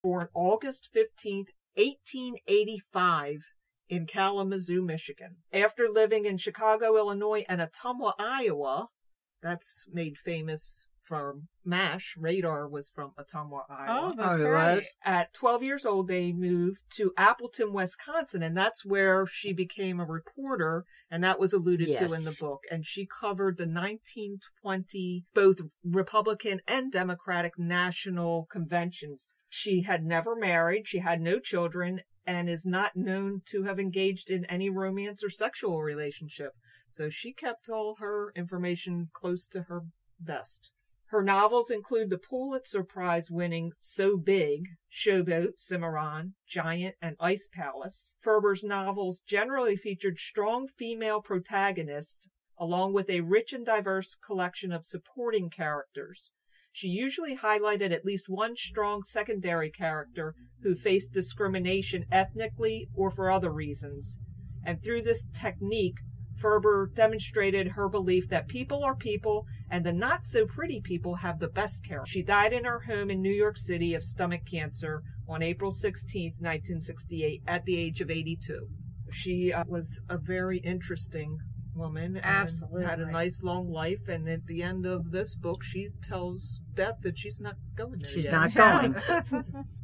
born August 15th, 1885 in Kalamazoo, Michigan. After living in Chicago, Illinois, and Ottumwa, Iowa, that's made famous from MASH. Radar was from Ottumwa, Iowa. Oh, that's right. At 12 years old, they moved to Appleton, Wisconsin, and that's where she became a reporter, and that was alluded to in the book. And she covered the 1920 both Republican and Democratic national conventions. She had never married, she had no children, and is not known to have engaged in any romance or sexual relationship. So she kept all her information close to her vest. Her novels include the Pulitzer Prize-winning So Big, Showboat, Cimarron, Giant, and Ice Palace. Ferber's novels generally featured strong female protagonists, along with a rich and diverse collection of supporting characters. She usually highlighted at least one strong secondary character who faced discrimination ethnically or for other reasons. And through this technique, Ferber demonstrated her belief that people are people and the not-so-pretty people have the best character. She died in her home in New York City of stomach cancer on April 16, 1968, at the age of 82. She was a very interesting woman and Absolutely had a nice long life, and at the end of this book she tells Death that she's not going there She's yet. not going.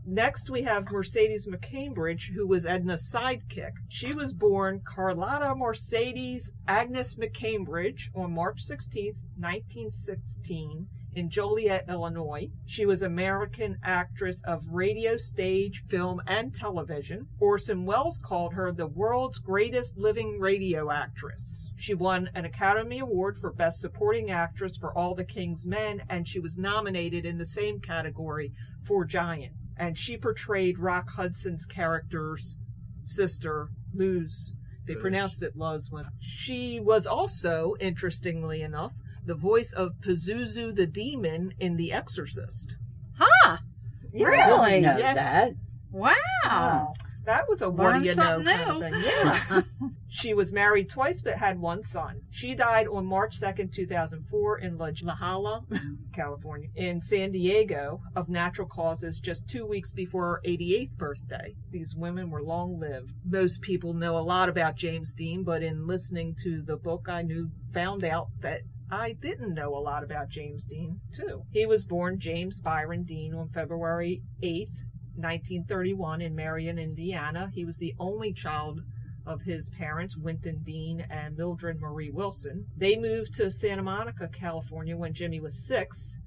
Next we have Mercedes McCambridge, who was Edna's sidekick. She was born Carlotta Mercedes Agnes McCambridge on March 16, 1916 in Joliet, Illinois. She was American actress of radio, stage, film, and television. Orson Welles called her the world's greatest living radio actress. She won an Academy Award for Best Supporting Actress for All the King's Men, and she was nominated in the same category for Giant. And she portrayed Rock Hudson's character's sister, Luz. They pronounced it Luz. She was also, interestingly enough, the voice of Pazuzu the Demon in The Exorcist. Huh? Yeah. Really? Know Yes. that. Wow. Oh. That was a what do you know something kind of new. thing. Yeah. She was married twice but had one son. She died on March 2nd, 2004 in La Jolla, California, in San Diego of natural causes just 2 weeks before her 88th birthday. These women were long-lived. Most people know a lot about James Dean, but in listening to the book I found out that I didn't know a lot about James Dean, too. He was born James Byron Dean on February 8th, 1931 in Marion, Indiana. He was the only child of his parents, Winton Dean and Mildred Marie Wilson. They moved to Santa Monica, California when Jimmy was 6.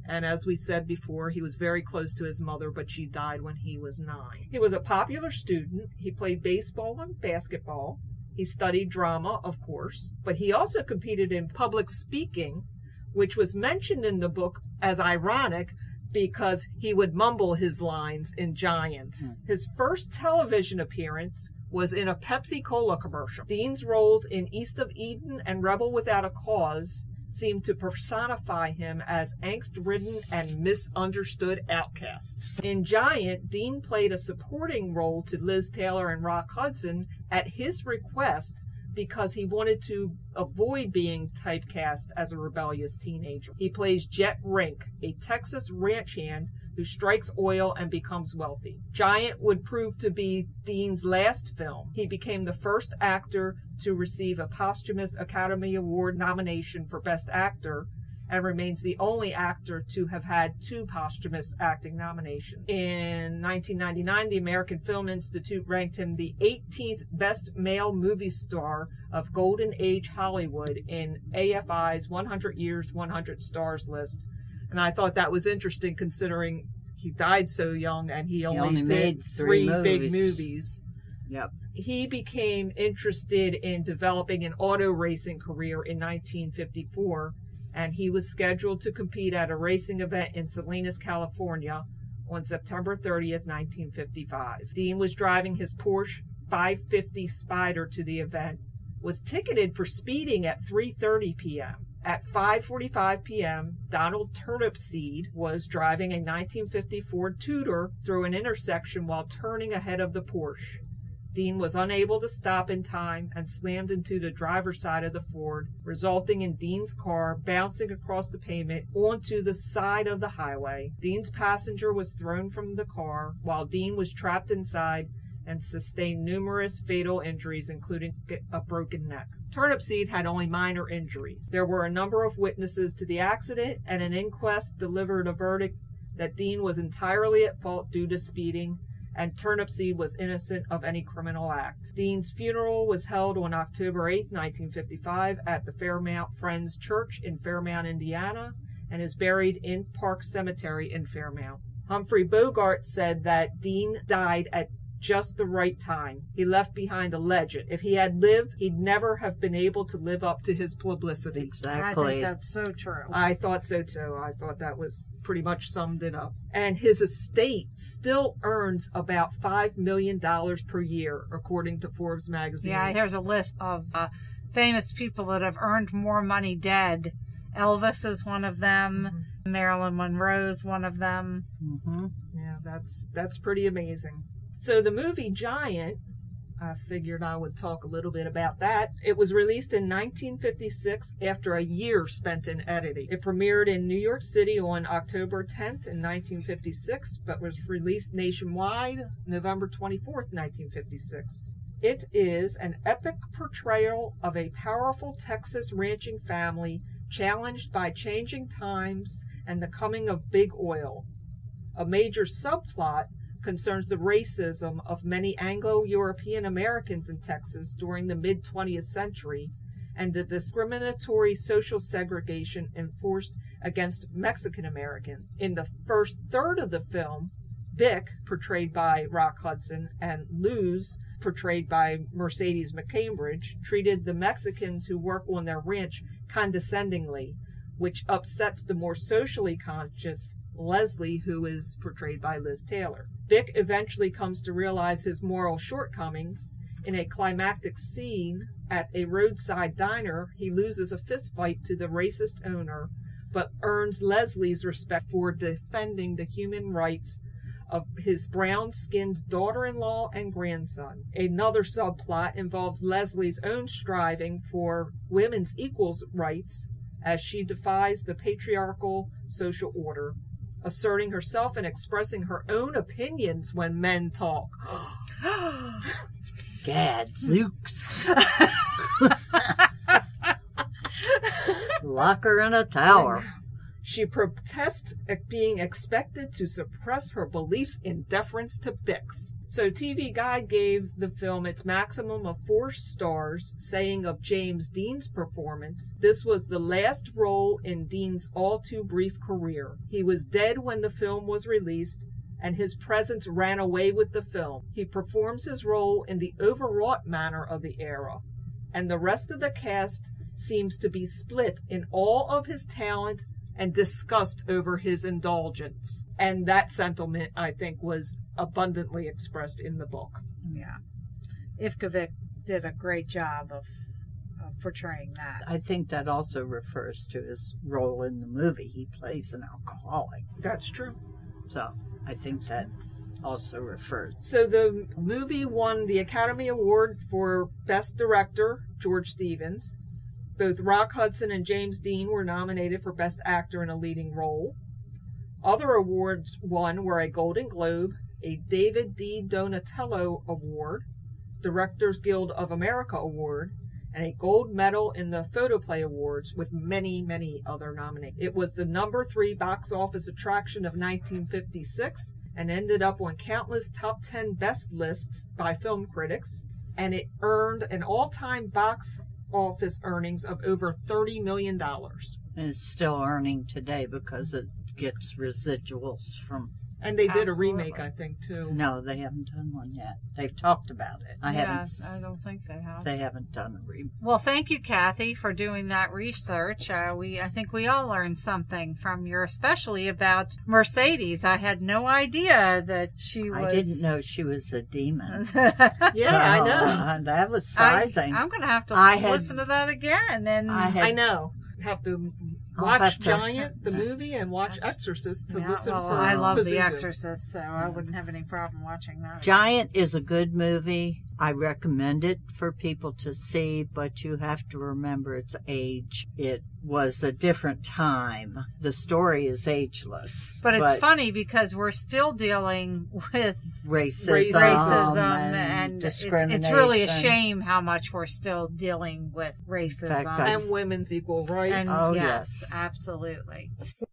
And as we said before, he was very close to his mother, but she died when he was 9. He was a popular student. He played baseball and basketball. He studied drama, of course, but he also competed in public speaking, which was mentioned in the book as ironic because he would mumble his lines in Giant. His first television appearance was in a Pepsi-Cola commercial. Dean's roles in East of Eden and Rebel Without a Cause seemed to personify him as angst-ridden and misunderstood outcast. In Giant, Dean played a supporting role to Liz Taylor and Rock Hudson at his request because he wanted to avoid being typecast as a rebellious teenager. He plays Jet Rink, a Texas ranch hand who strikes oil and becomes wealthy. Giant would prove to be Dean's last film. He became the first actor to receive a posthumous Academy Award nomination for Best Actor and remains the only actor to have had 2 posthumous acting nominations. In 1999, the American Film Institute ranked him the 18th best male movie star of Golden Age Hollywood in AFI's 100 Years, 100 Stars list. And I thought that was interesting considering he died so young and he only did made 3 3 big movies. Yep. He became interested in developing an auto racing career in 1954, and he was scheduled to compete at a racing event in Salinas, California on September 30th, 1955. Dean was driving his Porsche 550 Spyder to the event, was ticketed for speeding at 3:30 p.m. At 5:45 p.m., Donald Turnipseed was driving a 1950 Ford Tudor through an intersection while turning ahead of the Porsche. Dean was unable to stop in time and slammed into the driver's side of the Ford, resulting in Dean's car bouncing across the pavement onto the side of the highway. Dean's passenger was thrown from the car, while Dean was trapped inside and sustained numerous fatal injuries, including a broken neck. Turnipseed had only minor injuries. There were a number of witnesses to the accident, and an inquest delivered a verdict that Dean was entirely at fault due to speeding, and Turnipseed was innocent of any criminal act. Dean's funeral was held on October 8, 1955, at the Fairmount Friends Church in Fairmount, Indiana, and is buried in Park Cemetery in Fairmount. Humphrey Bogart said that Dean died at just the right time. He left behind a legend. If he had lived, he'd never have been able to live up to his publicity. Exactly. I think that's so true. I thought so too. I thought that was pretty much summed it up. And his estate still earns about $5 million per year, according to Forbes magazine. Yeah, here's a list of famous people that have earned more money dead. Elvis is one of them. Mm-hmm. Marilyn Monroe's one of them. Mm-hmm. Yeah, that's pretty amazing. So the movie Giant, I figured I would talk a little bit about that. It was released in 1956 after a year spent in editing. It premiered in New York City on October 10th in 1956, but was released nationwide November 24th, 1956. It is an epic portrayal of a powerful Texas ranching family challenged by changing times and the coming of big oil. A major subplot concerns the racism of many Anglo-European Americans in Texas during the mid-20th century and the discriminatory social segregation enforced against Mexican Americans. In the first third of the film, Bick, portrayed by Rock Hudson, and Luz, portrayed by Mercedes McCambridge, treated the Mexicans who work on their ranch condescendingly, which upsets the more socially conscious Leslie, who is portrayed by Liz Taylor. Bick eventually comes to realize his moral shortcomings. In a climactic scene at a roadside diner, he loses a fistfight to the racist owner, but earns Leslie's respect for defending the human rights of his brown-skinned daughter-in-law and grandson. Another subplot involves Leslie's own striving for women's equal rights as she defies the patriarchal social order, asserting herself and expressing her own opinions when men talk. Gadzooks. Lock her in a tower. She protests at being expected to suppress her beliefs in deference to Bix. So TV Guide gave the film its maximum of 4 stars, saying of James Dean's performance, this was the last role in Dean's all-too-brief career. He was dead when the film was released, and his presence ran away with the film. He performs his role in the overwrought manner of the era, and the rest of the cast seems to be split in awe of his talent and disgust over his indulgence. And that sentiment, I think, was abundantly expressed in the book. Yeah. Ifkovic did a great job of portraying that. I think that also refers to his role in the movie. He plays an alcoholic. That's true. So I think that also refers. So the movie won the Academy Award for Best Director, George Stevens. Both Rock Hudson and James Dean were nominated for Best Actor in a Leading Role. Other awards won were a Golden Globe, a David D. Donatello Award, Directors Guild of America Award, and a gold medal in the Photoplay Awards, with many, many other nominations. It was the number 3 box office attraction of 1956 and ended up on countless top 10 best lists by film critics, and it earned an all-time box office earnings of over $30 million. And it's still earning today because it gets residuals from... And they did a remake, I think, too. No, they haven't done one yet. They've talked about it. I don't think they have. They haven't done a remake. Well, thank you, Kathy, for doing that research. I think we all learned something from you, especially about Mercedes. I had no idea that she was... I didn't know she was a demon. Yeah, I know. That was surprising. I'm going to have to listen to that again. And I know. Have to Watch Giant, the movie, and watch Exorcist to listen for I love Pazuzu. The Exorcist, so I wouldn't have any problem watching that. Giant is a good movie. I recommend it for people to see, but you have to remember its age. It was a different time. The story is ageless. But it's funny because we're still dealing with racism and discrimination. It's really a shame how much we're still dealing with racism. And women's equal rights. And yes, absolutely.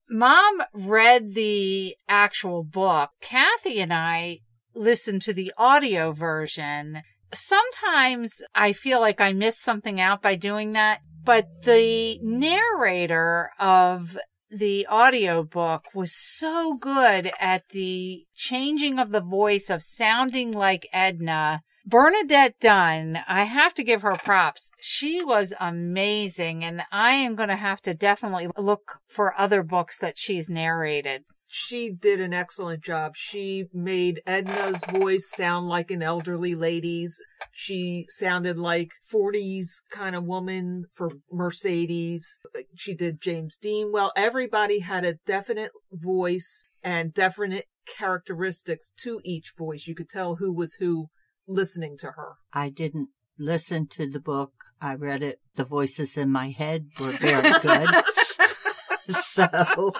Mom read the actual book. Kathy and I listened to the audio version. Sometimes I feel like I missed something out by doing that, but the narrator of the audiobook was so good at the changing of the voice of sounding like Edna. Bernadette Dunn, I have to give her props. She was amazing, and I am going to have to definitely look for other books that she's narrated. She did an excellent job. She made Edna's voice sound like an elderly lady's. She sounded like 40s kind of woman for Mercedes. She did James Dean well. Everybody had a definite voice and definite characteristics to each voice. You could tell who was who listening to her. I didn't listen to the book. I read it. The voices in my head were very good. So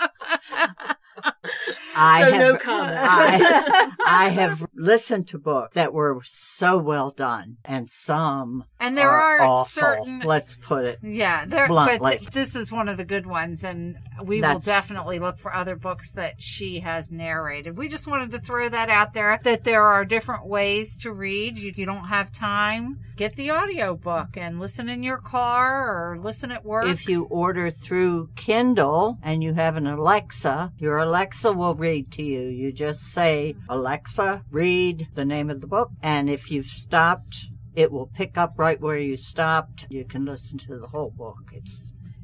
no comment. I have listened to books that were so well done, and some there are awful. certain. Let's put it bluntly. But this is one of the good ones, and we will definitely look for other books that she has narrated. We just wanted to throw that out there, that there are different ways to read. If you don't have time, get the audiobook and listen in your car or listen at work. If you order through Kindle and you have an Alexa, your Alexa will read to you. You just say, Alexa, read the name of the book. And if you've stopped, it will pick up right where you stopped. You can listen to the whole book.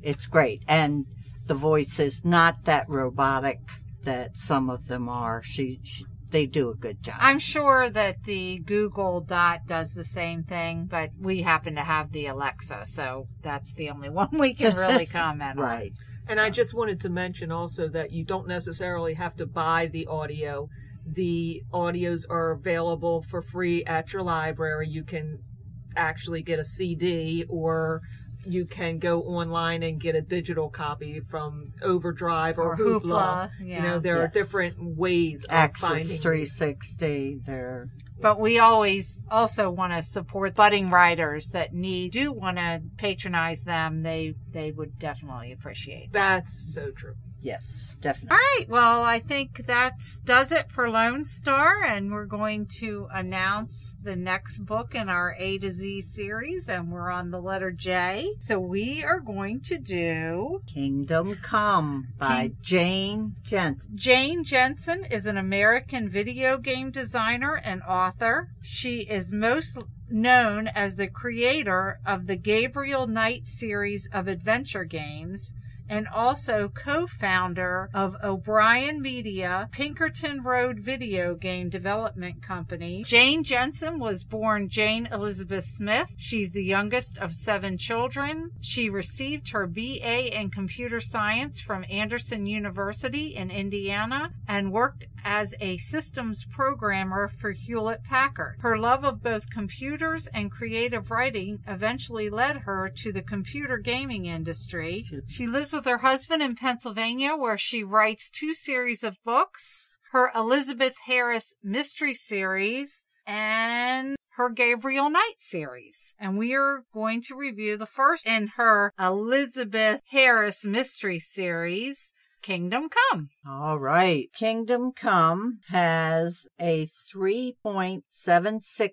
It's great. And the voice is not that robotic that some of them are. They do a good job. I'm sure that the Google Dot does the same thing, but we happen to have the Alexa, so that's the only one we can really comment on. Right. And I just wanted to mention also that you don't necessarily have to buy the audio. The audios are available for free at your library. You can actually get a CD, or you can go online and get a digital copy from Overdrive or Hoopla. Yeah. There are different ways of finding Access 360. But we always also want to support budding writers that do want to patronize them. They would definitely appreciate that. That's so true. Yes, definitely. All right. Well, I think that does it for Lone Star, and we're going to announce the next book in our A to Z series, and we're on the letter J. So we are going to do Kingdom Come by Jane Jensen. Jane Jensen is an American video game designer and author. She is most known as the creator of the Gabriel Knight series of adventure games, and also co-founder of O'Brien Media, Pinkerton Road Video Game Development Company. Jane Jensen was born Jane Elizabeth Smith. She's the youngest of 7 children. She received her BA in Computer Science from Anderson University in Indiana and worked as a systems programmer for Hewlett-Packard. Her love of both computers and creative writing eventually led her to the computer gaming industry. She lives with her husband in Pennsylvania, where she writes 2 series of books, her Elizabeth Harris Mystery Series and her Gabriel Knight series. And we are going to review the first in her Elizabeth Harris Mystery Series, Kingdom Come. All right. Kingdom Come has a 3.76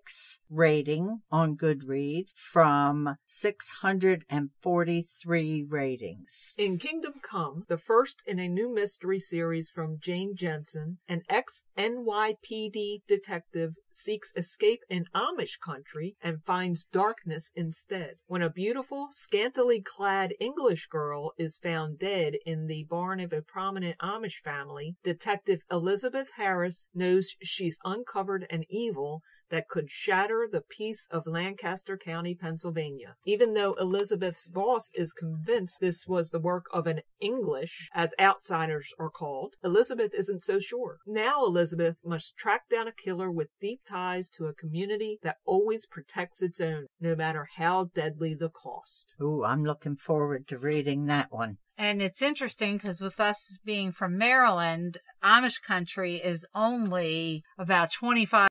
rating on Goodreads from 643 ratings. In Kingdom Come, the first in a new mystery series from Jane Jensen, an ex-NYPD detective seeks escape in Amish country and finds darkness instead. When a beautiful, scantily clad English girl is found dead in the barn of a prominent Amish family, Detective Elizabeth Harris knows she's uncovered an evil that could shatter the peace of Lancaster County, Pennsylvania. Even though Elizabeth's boss is convinced this was the work of an English, as outsiders are called, Elizabeth isn't so sure. Now Elizabeth must track down a killer with deep ties to a community that always protects its own, no matter how deadly the cost. Ooh, I'm looking forward to reading that one. And it's interesting because with us being from Maryland, Amish country is only about 25